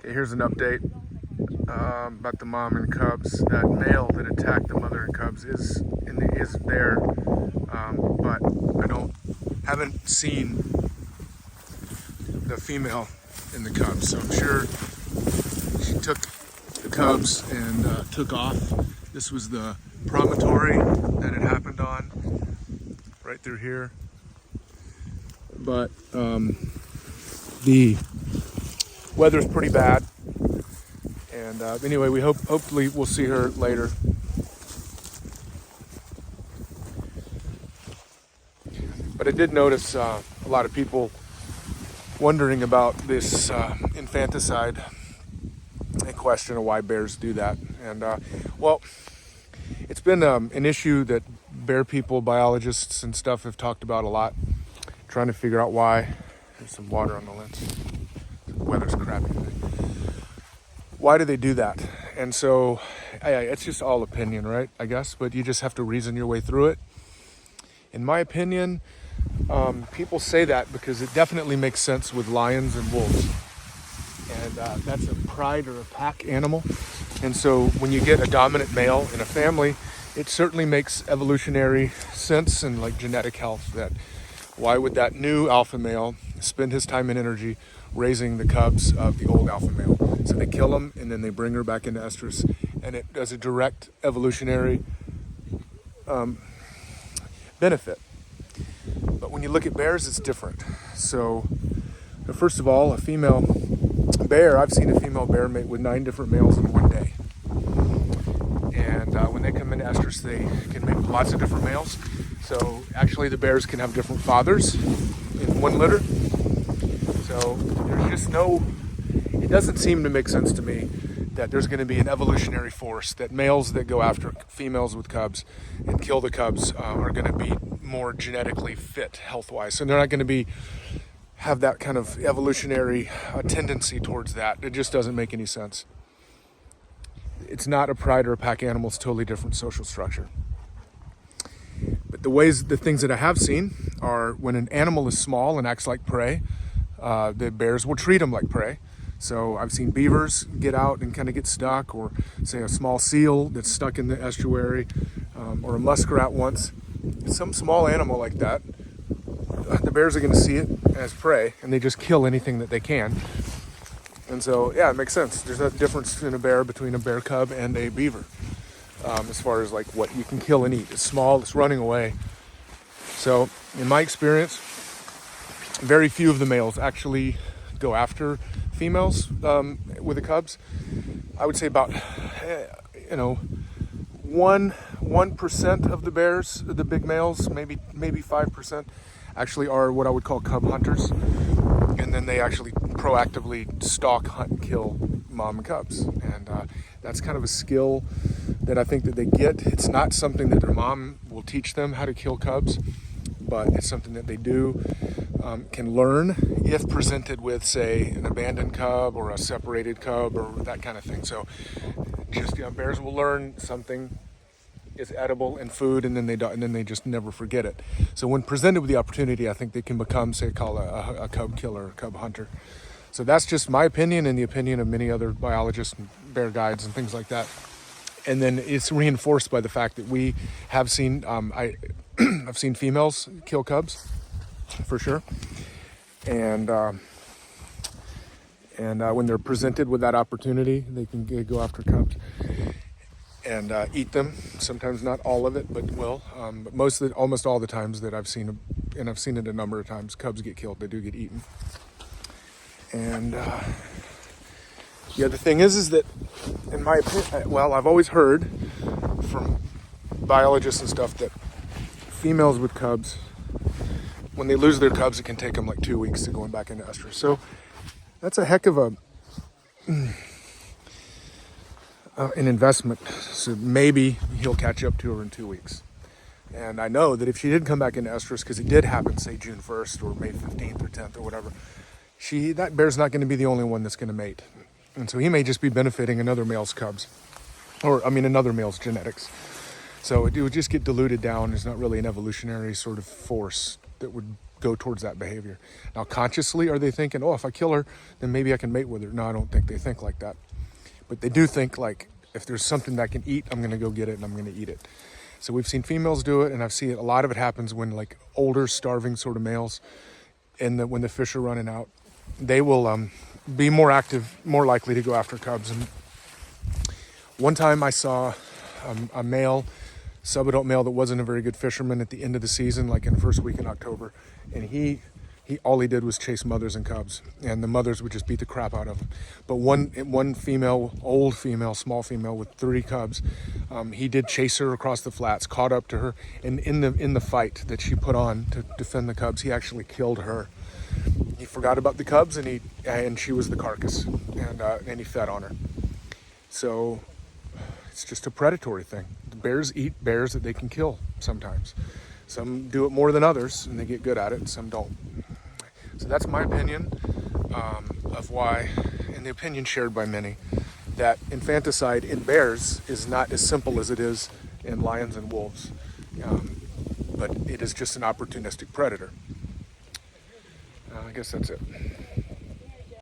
Okay, here's an update about the mom and cubs. That male that attacked the mother and cubs is there, but haven't seen the female in the cubs. So I'm sure she took the cubs and took off. This was the promontory that it happened on, right through here. But the weather's pretty bad, and anyway, hopefully we'll see her later. But I did notice a lot of people wondering about this infanticide and question of why bears do that. And well, it's been an issue that bear people, biologists and stuff have talked about a lot, trying to figure out why. There's some water on the lens. The weather's crappy today. Why do they do that? And so it's just all opinion, right? I guess, but you just have to reason your way through it. In my opinion, people say that because it definitely makes sense with lions and wolves. And that's a pride or a pack animal. And so when you get a dominant male in a family, it certainly makes evolutionary sense and like genetic health that why would that new alpha male spend his time and energy raising the cubs of the old alpha male? So they kill them and then they bring her back into estrus, and it does a direct evolutionary benefit. But when you look at bears, it's different. So first of all, a female bear, I've seen a female bear mate with 9 different males in one day. And when they come into estrus, they can make lots of different males. So actually the bears can have different fathers in one litter. So there's just it doesn't seem to make sense to me that there's going to be an evolutionary force that males that go after females with cubs and kill the cubs are going to be more genetically fit health-wise. So they're not going to have that kind of evolutionary tendency towards that. It just doesn't make any sense. It's not a pride or a pack animal. It's a totally different social structure. But the things that I have seen are when an animal is small and acts like prey, the bears will treat them like prey. So I've seen beavers get out and kind of get stuck, or say a small seal that's stuck in the estuary, or a muskrat once. Some small animal like that, the bears are going to see it as prey, and they just kill anything that they can. And so, yeah, it makes sense. There's a difference in a bear between a bear cub and a beaver, as far as like what you can kill and eat. It's small, it's running away. So in my experience, very few of the males actually go after females with the cubs. I would say about 1% of the bears, the big males, maybe 5%, actually are what I would call cub hunters. And then they actually proactively stalk, hunt, and kill mom and cubs. And that's kind of a skill that I think that they get. It's not something that their mom will teach them how to kill cubs, but it's something that they can learn if presented with, say, an abandoned cub or a separated cub or that kind of thing. So just, bears will learn something is edible in food, and then they just never forget it. So when presented with the opportunity, I think they can become, say, called a cub killer, a cub hunter. So that's just my opinion and the opinion of many other biologists and bear guides and things like that. And then it's reinforced by the fact that we have seen, I've seen females kill cubs, for sure. And when they're presented with that opportunity, they can go after cubs and eat them. Sometimes not all of it, but will. But almost all the times that I've seen, and I've seen it a number of times, cubs get killed. They do get eaten. And the other thing is that, in my opinion, well, I've always heard from biologists and stuff that females with cubs, when they lose their cubs, it can take them like 2 weeks to going back into estrus. So that's a heck of an investment. So maybe he'll catch up to her in 2 weeks. And I know that if she did come back into estrus, because it did happen, say June 1st or May 15th or 10th or whatever, that bear's not going to be the only one that's going to mate. And so he may just be benefiting another male's cubs, another male's genetics. So it would just get diluted down. There's not really an evolutionary sort of force that would go towards that behavior. Now, consciously, are they thinking, oh, if I kill her, then maybe I can mate with her? No, I don't think they think like that. But they do think like, if there's something that I can eat, I'm going to go get it and I'm going to eat it. So we've seen females do it, and I've seen a lot of it happens when like older, starving sort of males, and when the fish are running out, they will be more active, more likely to go after cubs. And one time I saw a male, sub-adult male that wasn't a very good fisherman at the end of the season, like in the first week in October, and he all he did was chase mothers and cubs, and the mothers would just beat the crap out of him. But one female, old female, small female with 3 cubs, he did chase her across the flats, caught up to her, and in the fight that she put on to defend the cubs, he actually killed her. He forgot about the cubs, and she was the carcass, and he fed on her. So it's just a predatory thing. The bears eat bears that they can kill sometimes. Some do it more than others, and they get good at it, and some don't. So that's my opinion of why, and the opinion shared by many, that infanticide in bears is not as simple as it is in lions and wolves. But it is just an opportunistic predator. I guess that's it.